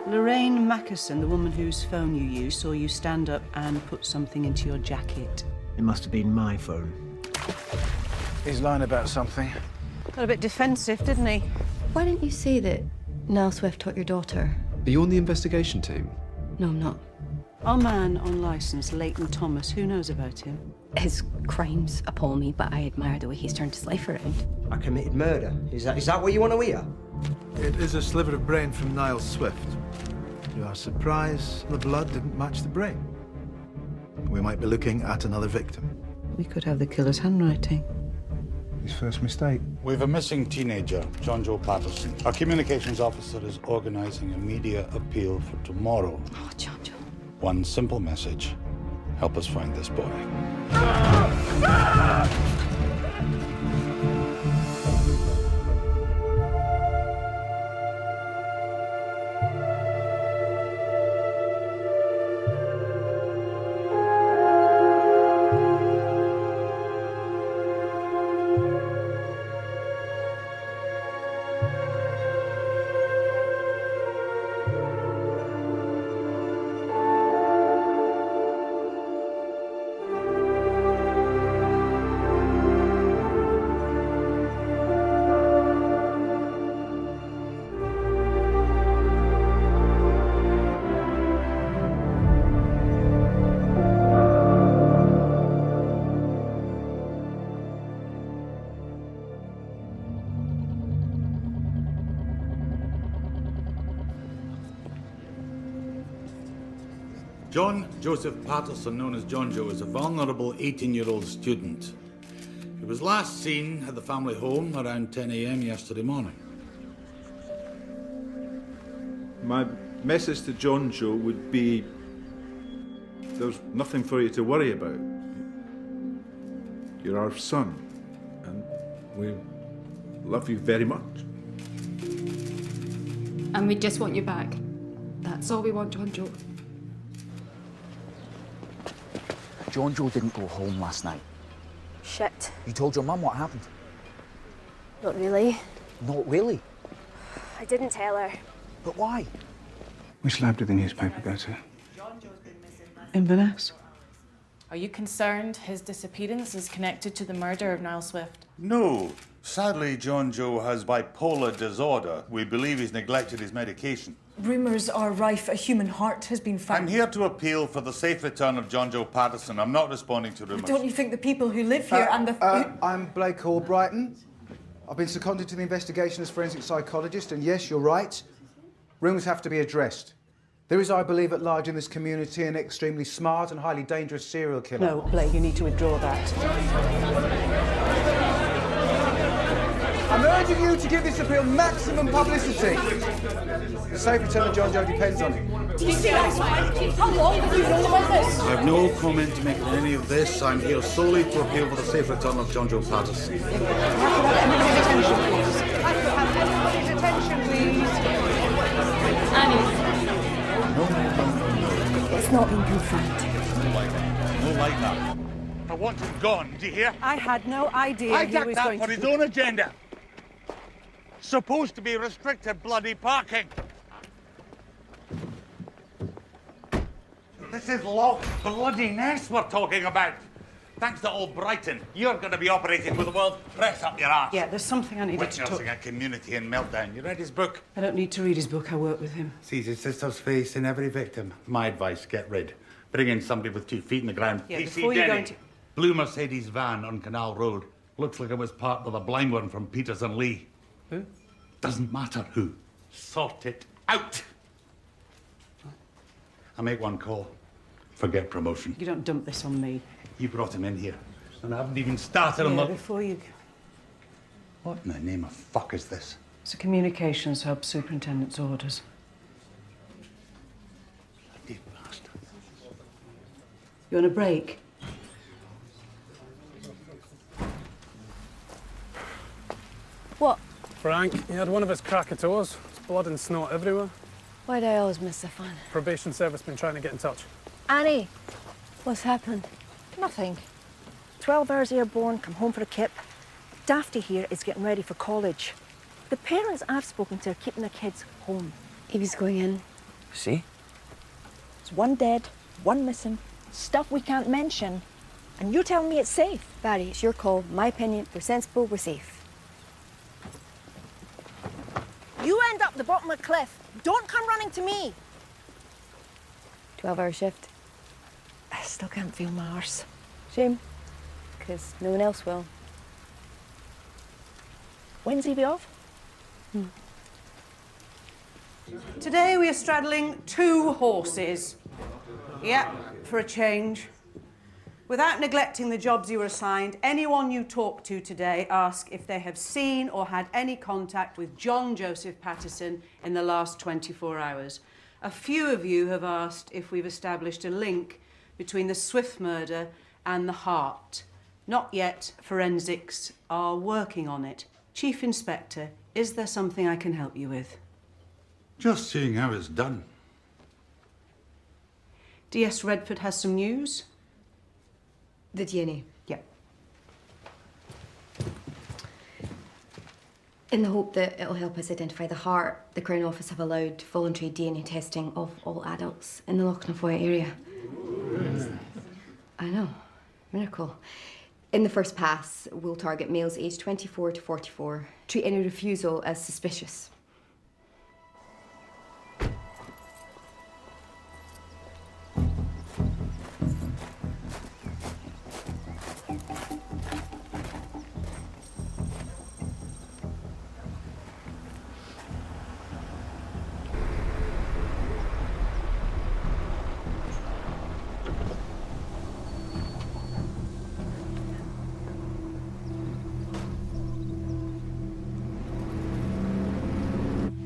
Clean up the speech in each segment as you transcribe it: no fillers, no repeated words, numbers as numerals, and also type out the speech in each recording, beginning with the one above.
Lorraine Mackerson, the woman whose phone you used, saw you stand up and put something into your jacket. It must have been my phone. He's lying about something. Got a bit defensive, didn't he? Why didn't you say that Niall Swift taught your daughter? Are you on the investigation team? No, I'm not. Our man on licence, Leighton Thomas, who knows about him? His crimes appall me, but I admire the way he's turned his life around. I committed murder. Is that what you want to hear? It is a sliver of brain from Niall Swift. To our surprise, the blood didn't match the brain. We might be looking at another victim. We could have the killer's handwriting. His first mistake. We've a missing teenager, John Joe Patterson. Our communications officer is organising a media appeal for tomorrow. Oh, John Joe. One simple message. Help us find this boy. John Joseph Patterson, known as John Joe, is a vulnerable 18-year-old student. He was last seen at the family home around 10 a.m. yesterday morning. My message to John Joe would be, there's nothing for you to worry about. You're our son, and we love you very much. And we just want you back. That's all we want, John Joe. John Joe didn't go home last night. Shit. You told your mum what happened? Not really. Not really? I didn't tell her. But why? We slabbed at the newspaper go to. Inverness? Are you concerned his disappearance is connected to the murder of Niall Swift? No. Sadly, John Joe has bipolar disorder. We believe he's neglected his medication. Rumours are rife. A human heart has been found. I'm here to appeal for the safe return of John Joe Patterson. I'm not responding to rumours. Don't you think the people who live here and the... I'm Blake Albrighton. I've been seconded to the investigation as forensic psychologist, and yes, you're right. Rumours have to be addressed. There is, I believe, at large in this community an extremely smart and highly dangerous serial killer. No, Blake, you need to withdraw that. I'm urging you to give this appeal maximum publicity. The safe return of John Joe depends on it. Do you see that? How long have you known about this? I have no comment to make on any of this. I'm here solely to appeal for the safe return of John Joe Patterson. Everybody's attention, please. Annie. No. It's not been confirmed. No like that. I want him gone, do you hear? I had no idea he was going for to... his own agenda. Supposed to be restricted bloody parking. This is Loch bloody Ness we're talking about. Thanks to old Brighton, you're going to be operating with the world press up your arse. Yeah, there's something I needed to talk... Witnessing a community in meltdown. You read his book? I don't need to read his book. I work with him. Sees his sister's face in every victim. My advice, get rid. Bring in somebody with 2 feet in the ground. Yeah, PC before you go Denny. into... Blue Mercedes van on Canal Road. Looks like it was part of the blind one from Peters and Lee. Who? Doesn't matter who. Sort it out. I make one call. Forget promotion. You don't dump this on me. You brought him in here. And I haven't even started on the... before you... What in the name of fuck is this? It's a communications hub, superintendent's orders. Bloody bastard. You want a break? What? Frank, he had one of his Krakatoas. There's blood and snot everywhere. Why do I always miss the fun? Probation service been trying to get in touch. Annie, what's happened? Nothing. 12 hours airborne, come home for a kip. Dafty here is getting ready for college. The parents I've spoken to are keeping their kids home. He was going in. See? It's one dead, one missing, stuff we can't mention. And you're telling me it's safe? Barry, it's your call. My opinion, we're sensible, we're safe. You end up the bottom of the cliff. Don't come running to me. 12-hour shift. I still can't feel my arse. Shame, because no one else will. When's he be off? Today we are straddling 2 horses. Yep, for a change. Without neglecting the jobs you were assigned, anyone you talk to today ask if they have seen or had any contact with John Joseph Patterson in the last 24 hours. A few of you have asked if we've established a link between the Swift murder and the heart. Not yet. Forensics are working on it. Chief Inspector, is there something I can help you with? Just seeing how it's done. DS Redford has some news. The DNA. Yep. In the hope that it'll help us identify the heart, the Crown Office have allowed voluntary DNA testing of all adults in the Loch area. I know. Miracle. In the first pass, we'll target males aged 24 to 44. Treat any refusal as suspicious.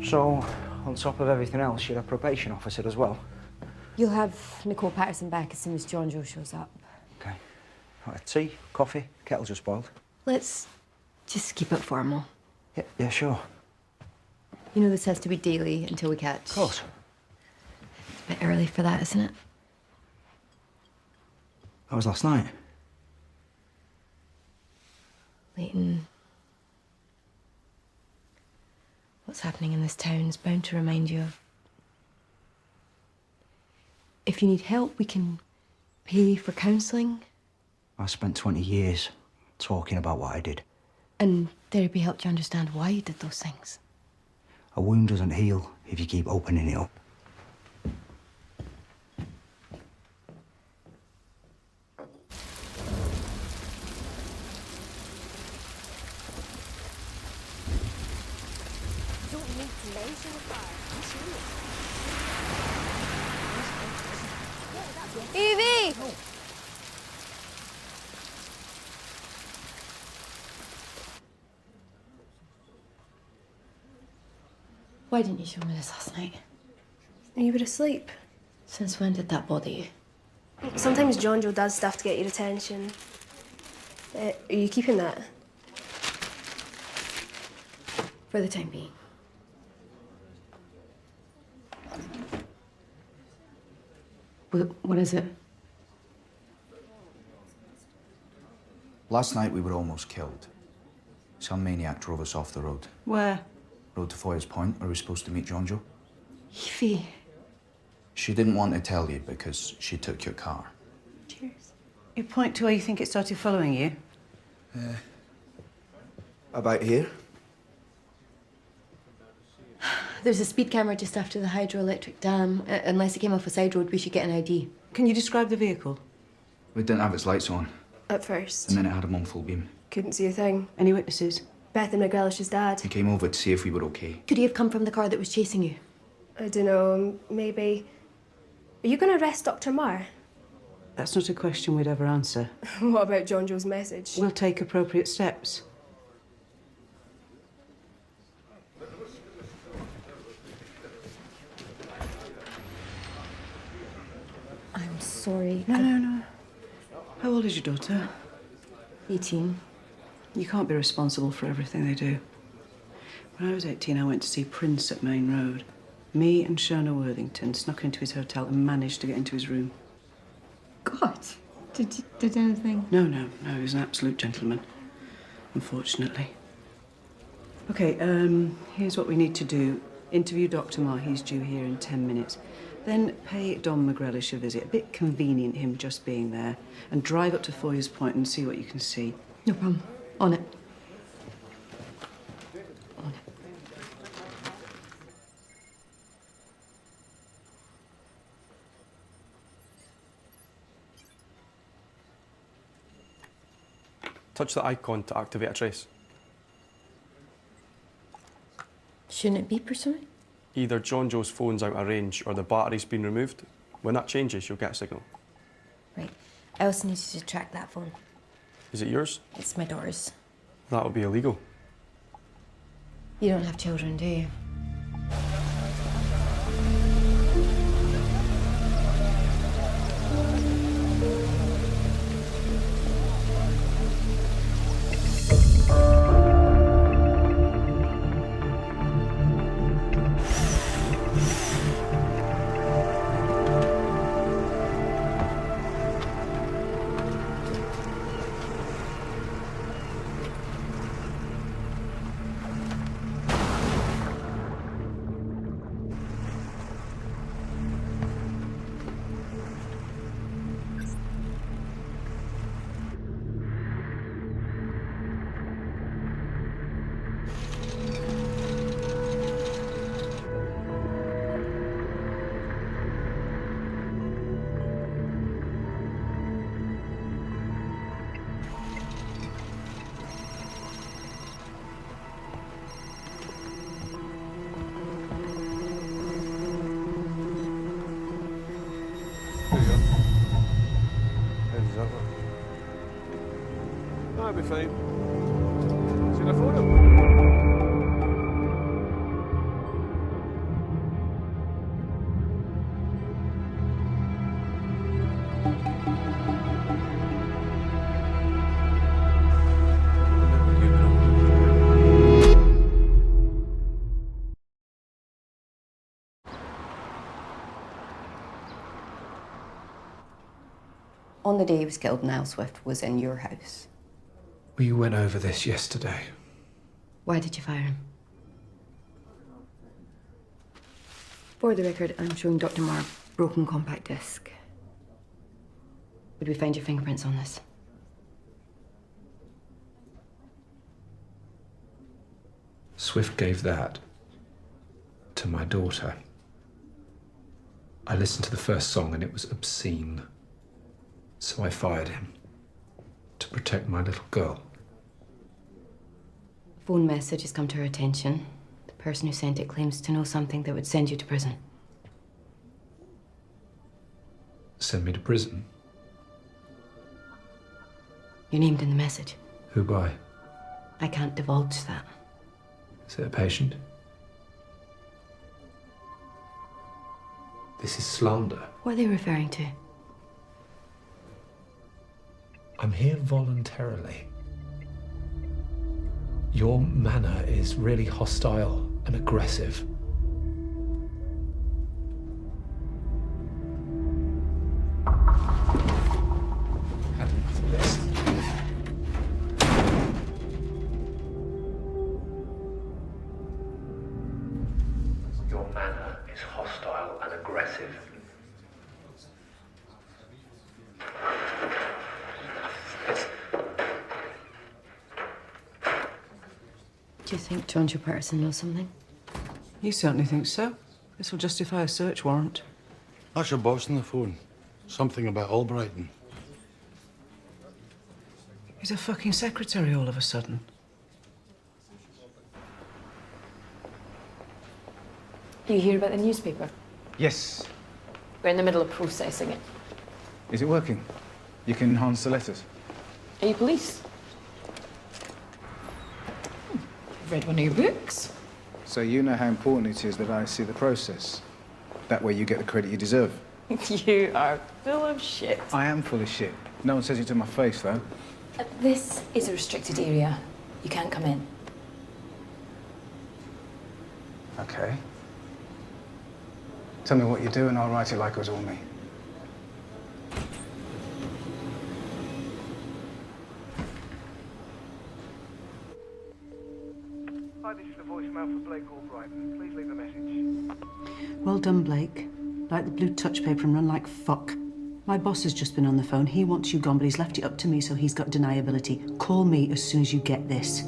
So, on top of everything else, you're a probation officer as well? You'll have Nicole Patterson back as soon as John Joe shows up. Okay. Right, tea, coffee, kettle's just boiled. Let's just keep it formal. Yeah, sure. You know this has to be daily until we catch. Of course. It's a bit early for that, isn't it? That was last night. Leighton, what's happening in this town is bound to remind you of... If you need help, we can pay for counselling. I spent 20 years talking about what I did. And therapy helped you understand why you did those things. A wound doesn't heal if you keep opening it up. Evie! Why didn't you show me this last night? You were asleep. Since when did that bother you? Sometimes John Joe does stuff to get your attention. Are you keeping that? For the time being. What is it? Last night we were almost killed. Some maniac drove us off the road. Where? Road to Foyers Point, where we were supposed to meet John Joe. Evie. She didn't want to tell you because she took your car. Cheers. You point to where you think it started following you. About here? There's a speed camera just after the hydroelectric dam. Unless it came off a side road, we should get an ID. Can you describe the vehicle? We didn't have its lights on, At first. and then it had them on full beam. Couldn't see a thing. Any witnesses? Beth and McGrellish's dad. He came over to see if we were okay. Could he have come from the car that was chasing you? I don't know, maybe. Are you going to arrest Dr. Marr? That's not a question we'd ever answer. What about John Joe's message? We'll take appropriate steps. I'm sorry. No. How old is your daughter? 18. You can't be responsible for everything they do. When I was 18, I went to see Prince at Main Road. Me and Shona Worthington snuck into his hotel and managed to get into his room. God, did anything? No, he was an absolute gentleman, unfortunately. Okay, here's what we need to do. Interview Dr. Marr, he's due here in 10 minutes. Then pay Don McGrellish a visit. A bit convenient, him just being there. And drive up to Foyers Point and see what you can see. No problem. On it. Touch the icon to activate a trace. Shouldn't it be pursuing? Either John Joe's phone's out of range or the battery's been removed. When that changes, you'll get a signal. Right. I also need you to track that phone. Is it yours? It's my daughter's. That would be illegal. You don't have children, do you? That'll be fine. See the photo? On the day he was killed, Niall Swift was in your house. We went over this yesterday. Why did you fire him? For the record, I'm showing Dr. Marr broken compact disc. Would we find your fingerprints on this? Swift gave that to my daughter. I listened to the first song and it was obscene. So I fired him to protect my little girl. A phone message has come to her attention. The person who sent it claims to know something that would send you to prison. Send me to prison? You're named in the message. Who by? I can't divulge that. Is it a patient? This is slander. What are they referring to? I'm here voluntarily. Your manner is really hostile and aggressive. Had enough of this. Your manner is hostile and aggressive. Do you think John Joe Patterson knows something? He certainly thinks so. This will justify a search warrant. That's your boss on the phone. Something about Albrighton. He's a fucking secretary all of a sudden. You hear about the newspaper? Yes. We're in the middle of processing it. Is it working? You can enhance the letters. Are you police? I've read one of your books. So you know how important it is that I see the process. That way you get the credit you deserve. You are full of shit. I am full of shit. No one says it to my face, though. This is a restricted area. You can't come in. Okay. Tell me what you do and I'll write it like it was all me. Hi, this is the voicemail for Blake Albrighton. Please leave a message. Well done, Blake. Like the blue touch paper and run like fuck. My boss has just been on the phone. He wants you gone, but he's left it up to me, so he's got deniability. Call me as soon as you get this.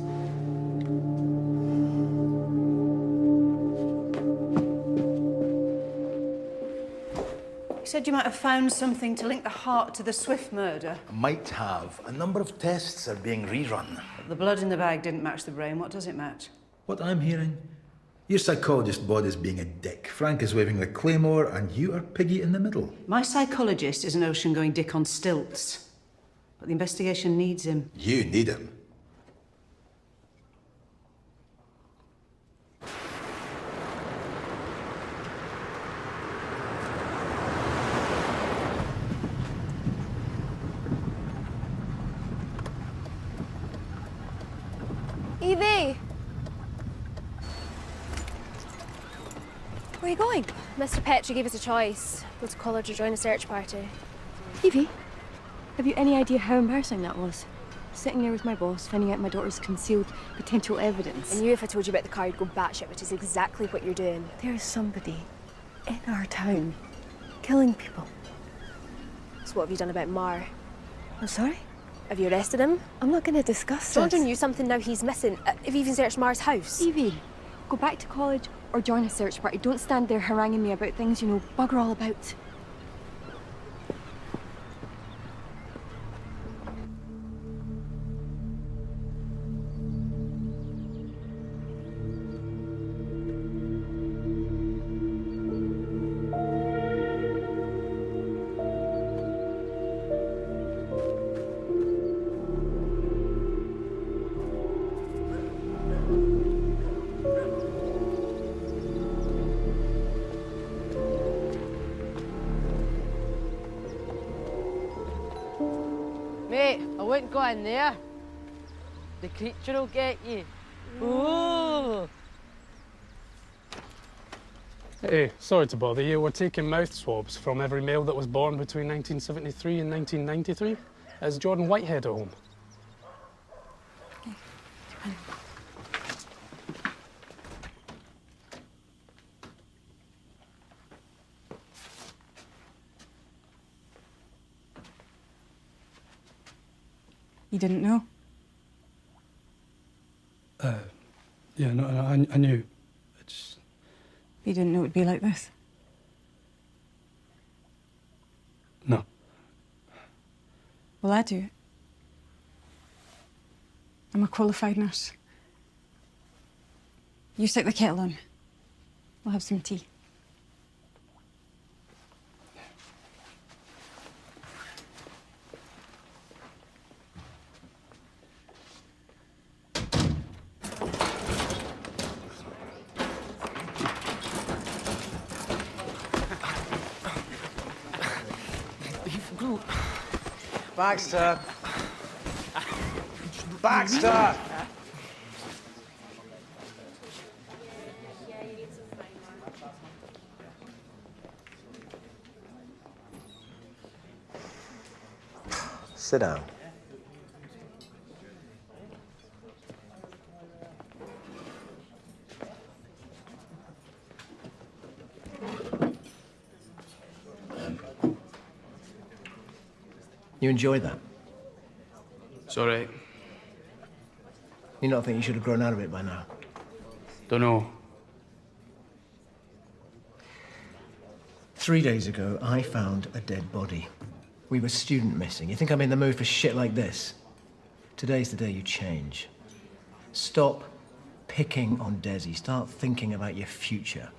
You said you might have found something to link the heart to the Swift murder. Might have. A number of tests are being rerun. The blood in the bag didn't match the brain. What does it match? What I'm hearing? Your psychologist body's being a dick. Frank is waving the claymore, and you are Piggy in the middle. My psychologist is an ocean-going dick on stilts. But the investigation needs him. You need him. Evie! Where are you going? Mr. Petrie gave us a choice. Go to college or join a search party. Evie, have you any idea how embarrassing that was? Sitting there with my boss, finding out my daughter's concealed potential evidence. I knew if I told you about the car, you'd go batshit, which is exactly what you're doing. There's somebody in our town killing people. So what have you done about Mar? I'm sorry? Have you arrested him? I'm not going to discuss this. John knew something, now he's missing. Have you even searched Mar's house? Evie, go back to college or join a search party. Don't stand there haranguing me about things you know bugger all about. Mate, I wouldn't go in there. The creature will get you. Ooh. Hey, sorry to bother you. We're taking mouth swabs from every male that was born between 1973 and 1993. Is Jordan Whitehead at home? You didn't know? Yeah, no, I knew. You didn't know it'd be like this? No. Well, I do. I'm a qualified nurse. You stick the kettle on. We'll have some tea. Baxter! Baxter! Sit down. You enjoy that? It's all right. You not think you should have grown out of it by now? Don't know. 3 days ago, I found a dead body. We were student missing. You think I'm in the mood for shit like this? Today's the day you change. Stop picking on Desi. Start thinking about your future.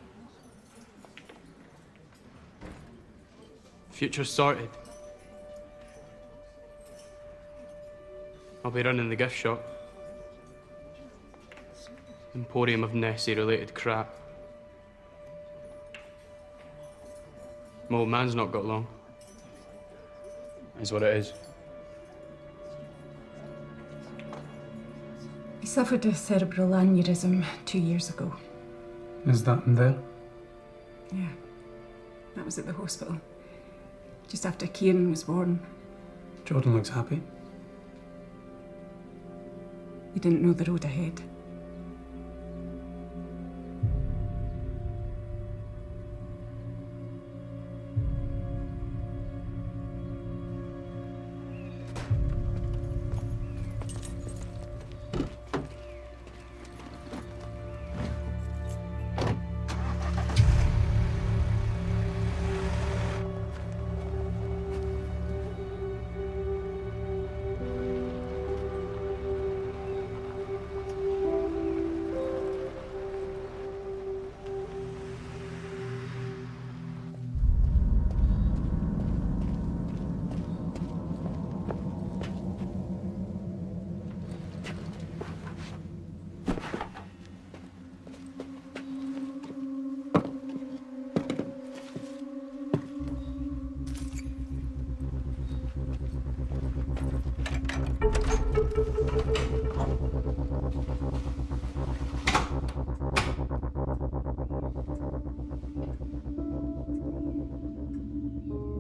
Future's sorted. I'll be running the gift shop. Emporium of Nessie-related crap. My old man's not got long. Is what it is. He suffered a cerebral aneurysm 2 years ago. Is that in there? Yeah, that was at the hospital. Just after Kieran was born. Jordan looks happy. He didn't know the road ahead.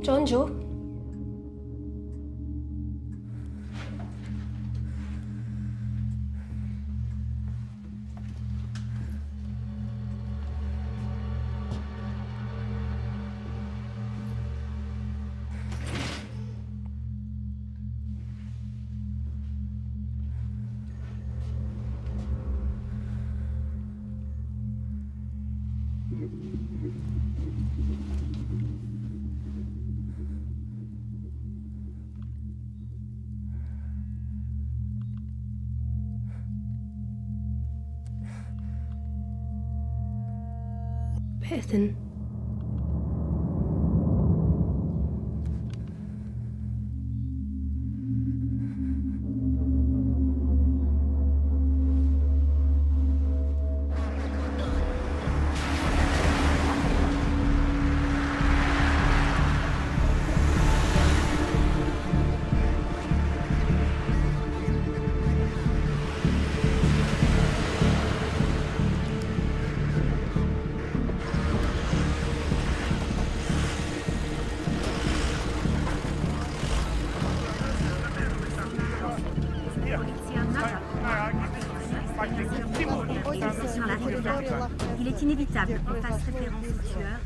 John Joe? Bethan. Il est inévitable qu'on fasse référence au tueur.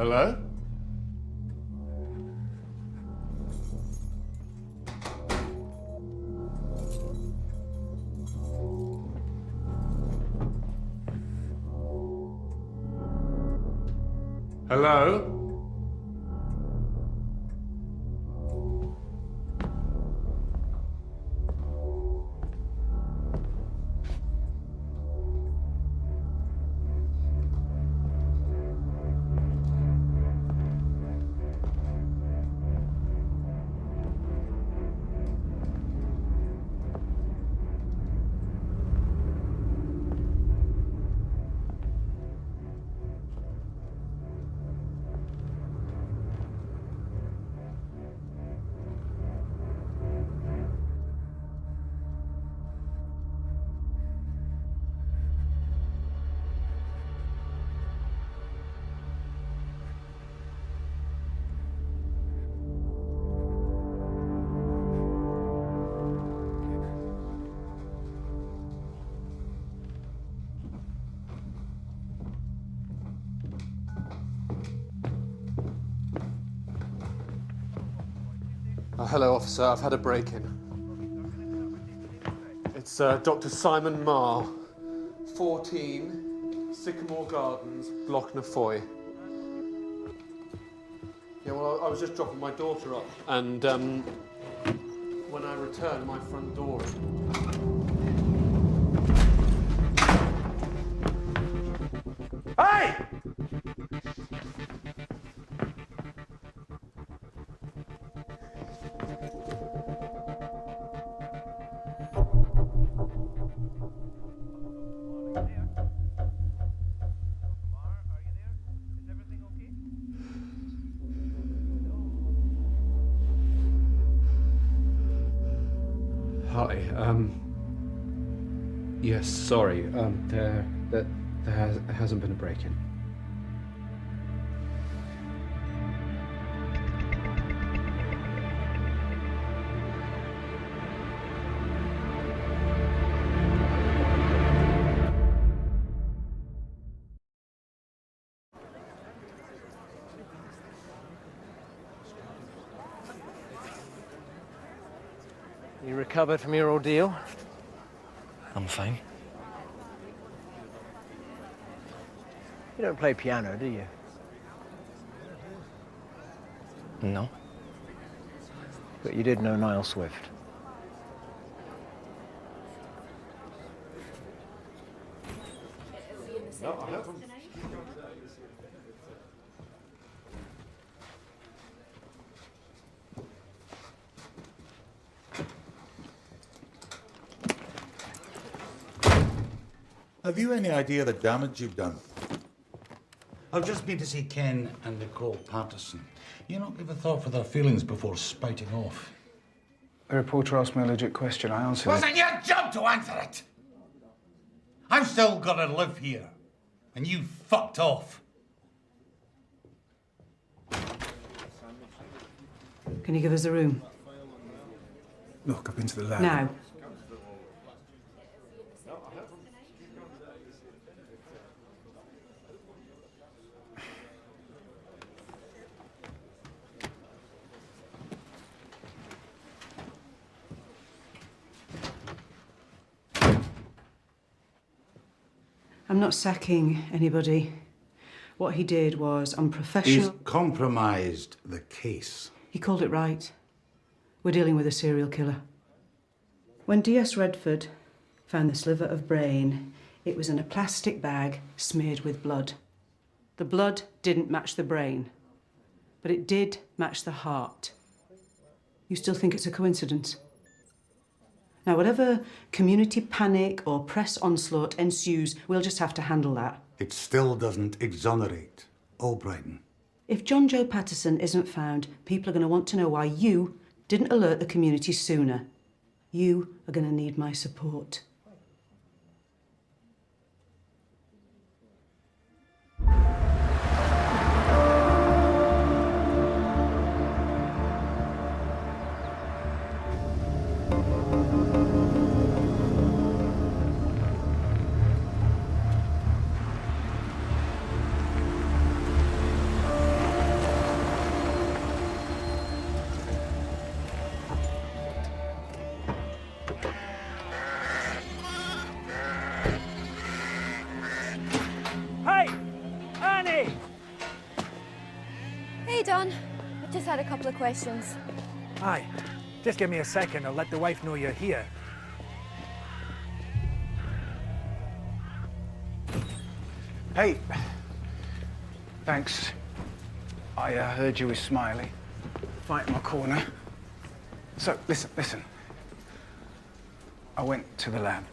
Hello? Hello? Hello, officer. I've had a break-in. It's Dr. Simon Marr, 14, Sycamore Gardens, Loch Yeah, well, I was just dropping my daughter off, and when I returned, my front door. Hey! Hi, yes, sorry, there hasn't been a break-in. You recovered from your ordeal? I'm fine. You don't play piano, do you? No. But you did know Niall Swift. No, I haven't. Have you any idea the damage you've done? I've just been to see Ken and Nicole Patterson. You not give a thought for their feelings before spouting off. The reporter asked me a legit question. I answered it. Wasn't your job to answer it? I've still got to live here, and you fucked off. Can you give us the room? Look, I've been to the lab. Now. I'm not sacking anybody. What he did was unprofessional. He's compromised the case. He called it right. We're dealing with a serial killer. When D.S. Redford found this sliver of brain, it was in a plastic bag smeared with blood. The blood didn't match the brain, but it did match the heart. You still think it's a coincidence? Now, whatever community panic or press onslaught ensues, we'll just have to handle that. It still doesn't exonerate O'Brien. If John Joe Patterson isn't found, people are going to want to know why you didn't alert the community sooner. You are going to need my support. Hey, Don. I just had a couple of questions. Aye. Just give me a second. I'll let the wife know you're here. Hey. Thanks. I heard you with Smiley. Fight in my corner. So, listen. I went to the lab.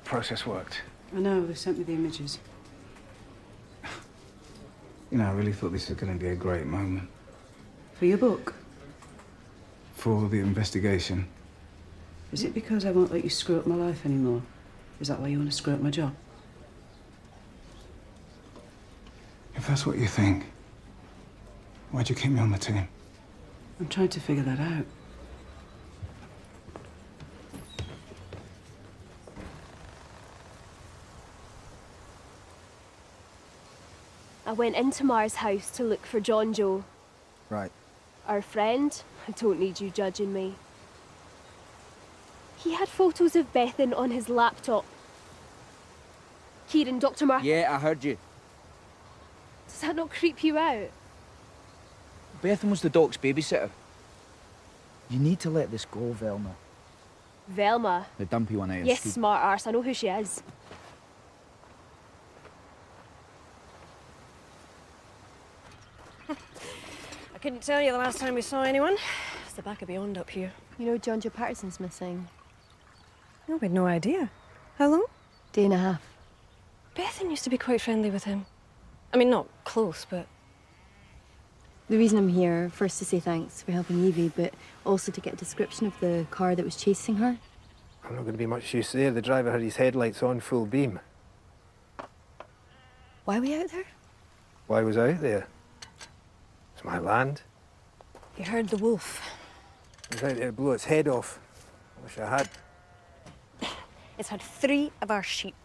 Process worked. I know, they sent me the images. You know, I really thought this was going to be a great moment. For your book? For the investigation. Is it because I won't let you screw up my life anymore? Is that why you want to screw up my job? If that's what you think, why'd you keep me on the team? I'm trying to figure that out. I went into Mar's house to look for John Joe. Right. Our friend. I don't need you judging me. He had photos of Bethan on his laptop. Kieran, Dr. Mark. Yeah, I heard you. Does that not creep you out? Bethan was the doc's babysitter. You need to let this go, Velma. Velma. The dumpy one out of Yes, school. smart arse. I know who she is. I couldn't tell you the last time we saw anyone. It's the back of beyond up here. You know John Joe Patterson's missing. No, we'd no idea. How long? Day and a half. Bethan used to be quite friendly with him. I mean, not close, but... The reason I'm here, first to say thanks for helping Evie, but also to get a description of the car that was chasing her. I'm not going to be much use there. The driver had his headlights on full beam. Why are we out there? Why was I out there? It's my land. You heard the wolf. I was out there to blow its head off. I wish I had. It's had 3 of our sheep.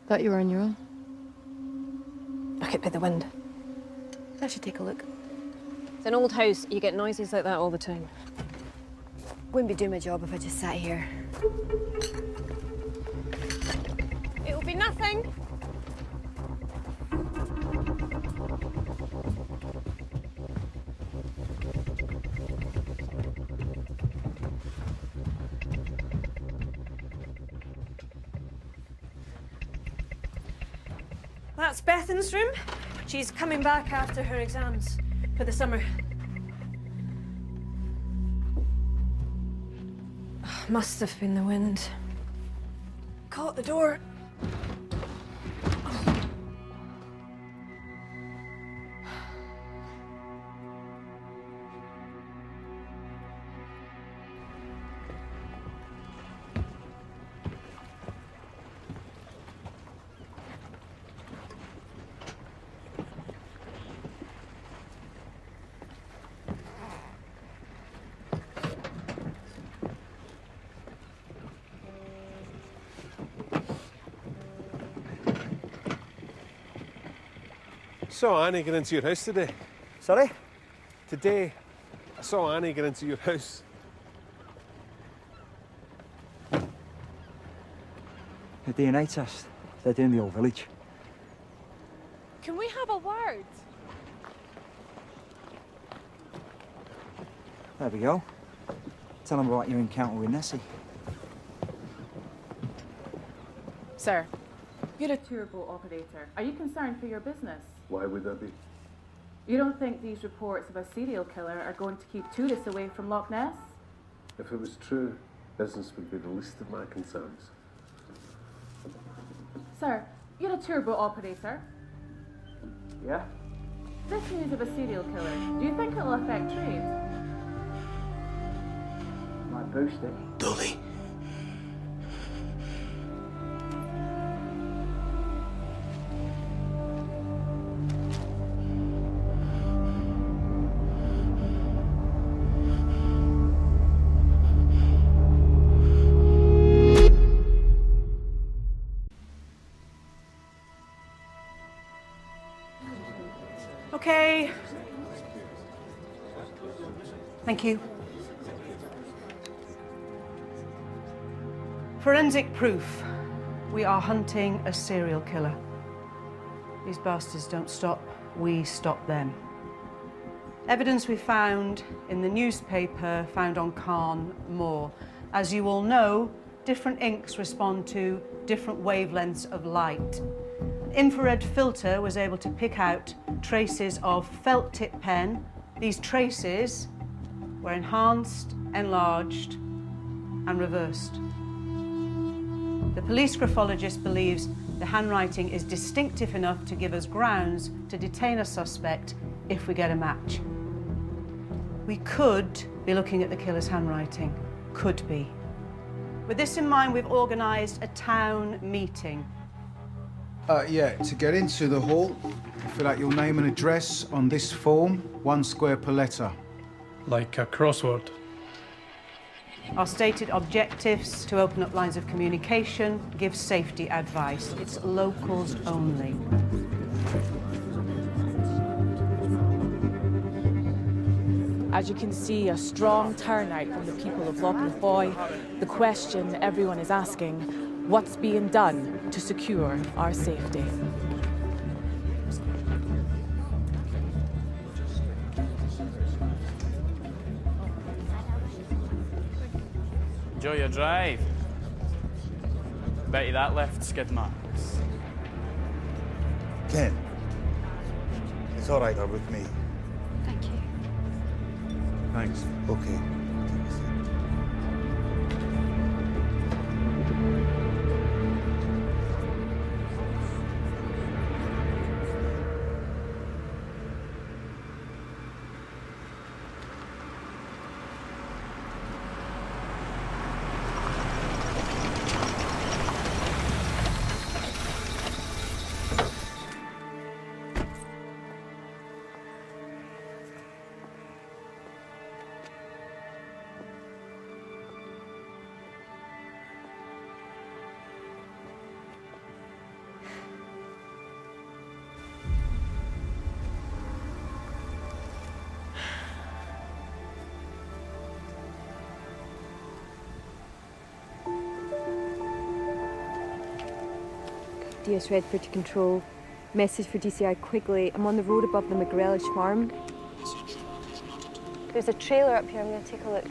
Thought you were on your own. Look it by the wind. I should take a look. It's an old house. You get noises like that all the time. Wouldn't be doing my job if I just sat here. It'll be nothing. That's Bethan's room. She's coming back after her exams for the summer. Must have been the wind. Caught the door. Saw Annie get into your house today. Sorry? Today, I saw Annie get into your house. The DNA test. They're doing the whole village. Can we have a word? There we go. Tell them about your encounter with Nessie. Sir, you're a tour boat operator. Are you concerned for your business? Why would that be? You don't think these reports of a serial killer are going to keep tourists away from Loch Ness? If it was true, business would be the least of my concerns. Sir, you're a tour boat operator. Yeah? This news of a serial killer, do you think it'll affect trade? Might boost it. Dolly. Okay. Thank you. Forensic proof. We are hunting a serial killer. These bastards don't stop, we stop them. Evidence we found in the newspaper found on Carn Moor. As you all know, different inks respond to different wavelengths of light. An infrared filter was able to pick out traces of felt tip pen. These traces were enhanced, enlarged, and reversed. The police graphologist believes the handwriting is distinctive enough to give us grounds to detain a suspect if we get a match. We could be looking at the killer's handwriting. Could be. With this in mind, we've organised a town meeting. Yeah, to get into the hall, fill out your name and address on this form, 1 square per letter. Like a crossword. Our stated objectives to open up lines of communication, give safety advice. It's locals only. As you can see, a strong turnout from the people of Loch Foy. The question everyone is asking, what's being done to secure our safety? Enjoy your drive. Bet you that left skid marks. Ken, it's all right, they're with me. Thank you. Thanks. Okay. DS Redford to control. Message for DCI Quigley. I'm on the road above the McGrelish farm. There's a trailer up here. I'm going to take a look.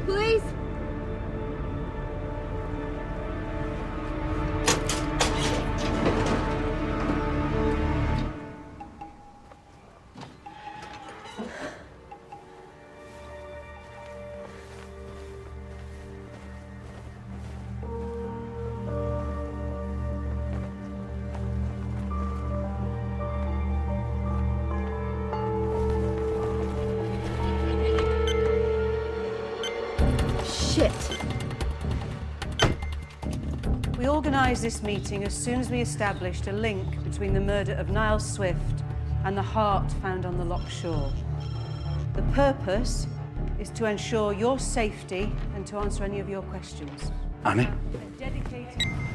Police! We organised this meeting as soon as we established a link between the murder of Niall Swift and the heart found on the Loch shore. The purpose is to ensure your safety and to answer any of your questions. Annie?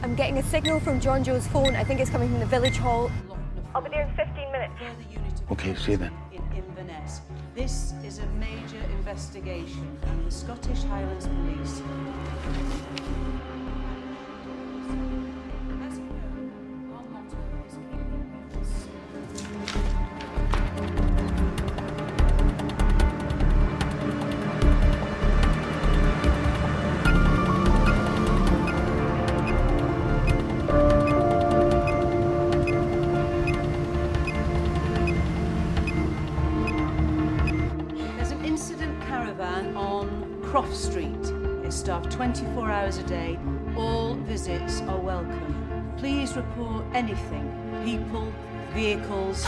I'm getting a signal from John Joe's phone. I think it's coming from the village hall. I'll be there in 15 minutes. Okay, see you then. In Inverness. This is a major investigation and the Scottish Highlands Police. Croft Street is staffed 24 hours a day. All visits are welcome. Please report anything. People, vehicles.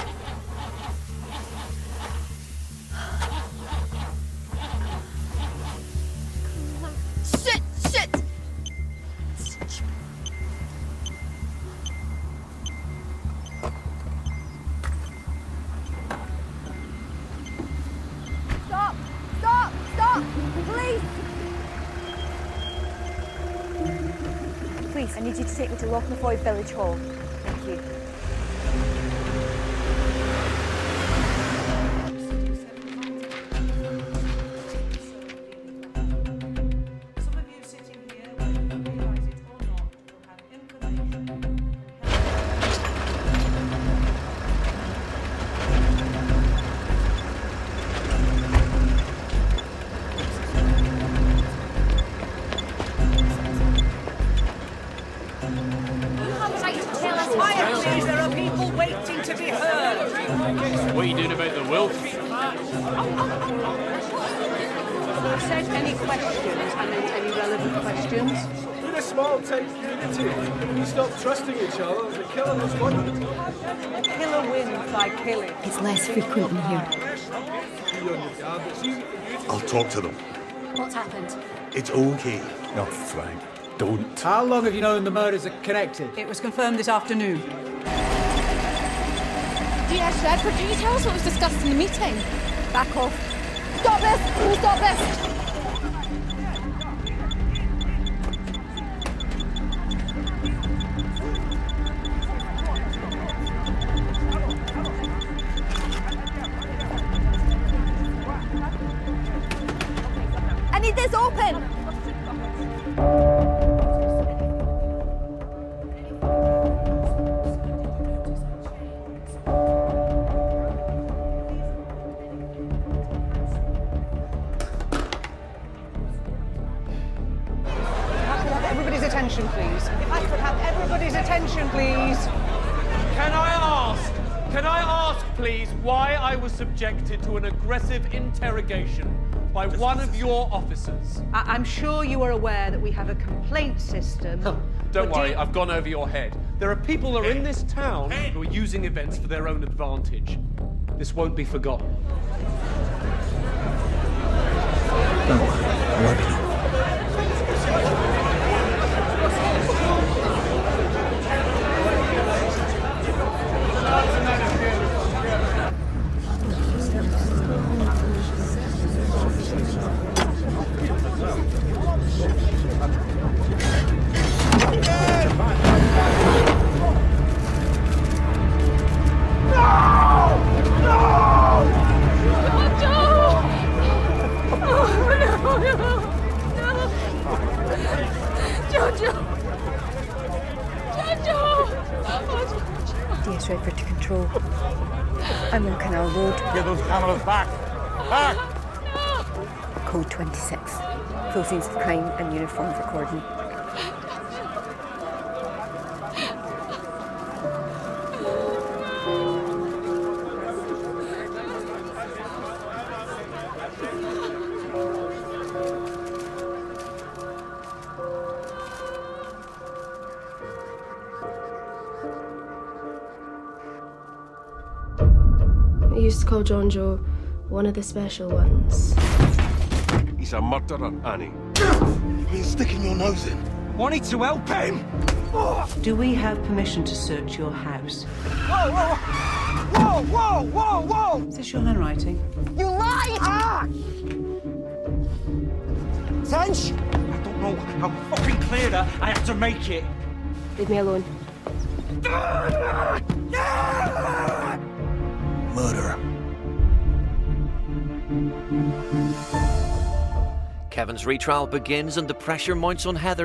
Shit! Shit! Stop! Stop! Stop! Police! Please, I need you to take me to Loch village hall. Thank you. There are people waiting to be heard. What are you doing about the wolf? I said any questions, I meant any relevant questions. In a small, tight community, if we stop trusting each other, the killer has won. A killer wins by killing. It's less frequent in here. I'll talk to them. What's happened? It's okay. No, Frank, don't. How long have you known the murders are connected? It was confirmed this afternoon. DS Redford, can you tell us what was discussed in the meeting? Back off. Stop this! Stop this! I need this open! Everybody's attention, please. If I could have everybody's attention, please. Can I ask, please, why I was subjected to an aggressive interrogation by one of your officers? I'm sure you are aware that we have a complaint system. Don't worry, I've gone over your head. There are people that are in this town who are using events for their own advantage. This won't be forgotten. Don't worry, I won't be long. Redford to control. I'm on Canal Road. Get those cameras back! Back! Code 26. Full scenes of crime and uniformed recording. I used to call John Joe one of the special ones. He's a murderer, Annie. You've been sticking your nose in. Wanted to help him! Do we have permission to search your house? Whoa, whoa! Whoa, whoa, whoa, whoa! Is this your handwriting? You lied! Ah! Tench! I don't know how fucking clear that I have to make it. Leave me alone. Murder. Kevin's retrial begins and the pressure mounts on Heather